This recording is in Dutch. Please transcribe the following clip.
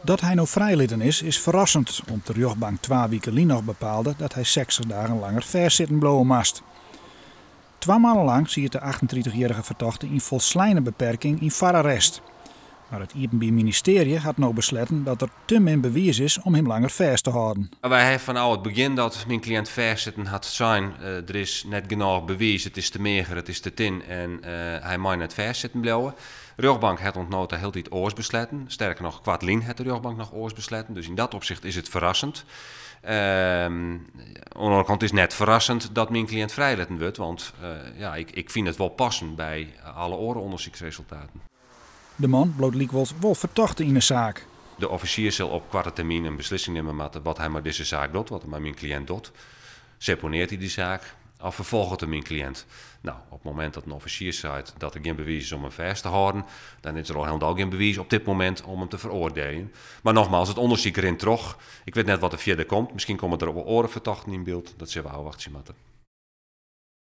Dat hij nou vrijlitten is verrassend, omdat de rechtbank 2 weken geleden nog bepaalde dat hij 60 dagen langer vastzitten blijven moest. 2 maanden lang zie je de 38-jarige verdachte in volslijne beperking in voorarrest. Maar het Openbaar Ministerie had nou besloten dat er te min bewijs is om hem langer vast te houden. Wij hebben vanaf het begin dat mijn cliënt vastzitten had zijn. Er is net genoeg bewijs, het is te meager, het is te tin en hij mag net vastzitten blijven. De rechtbank heeft ontnoten heel tijd oors besletten. Sterker nog, kwartlien heeft de rechtbank nog oors besletten. Dus in dat opzicht is het verrassend. Aan de andere kant is het net verrassend dat mijn cliënt vrijletten wordt. Want ik vind het wel passen bij alle onderzoeksresultaten. De man bloot wel verdachte in de zaak. De officier zal op korte termijn een beslissing nemen met wat hij met deze zaak doet, wat hij met mijn cliënt doet. Seponeert hij die zaak of vervolgt hij mijn cliënt? Nou, op het moment dat een officier zegt dat er geen bewijs is om hem vast te houden, dan is er al helemaal geen bewijs op dit moment om hem te veroordelen. Maar nogmaals, het onderzoek erin terug. Ik weet net wat er verder komt. Misschien komen er ook orenverdachten in beeld. Dat zullen we afwachten.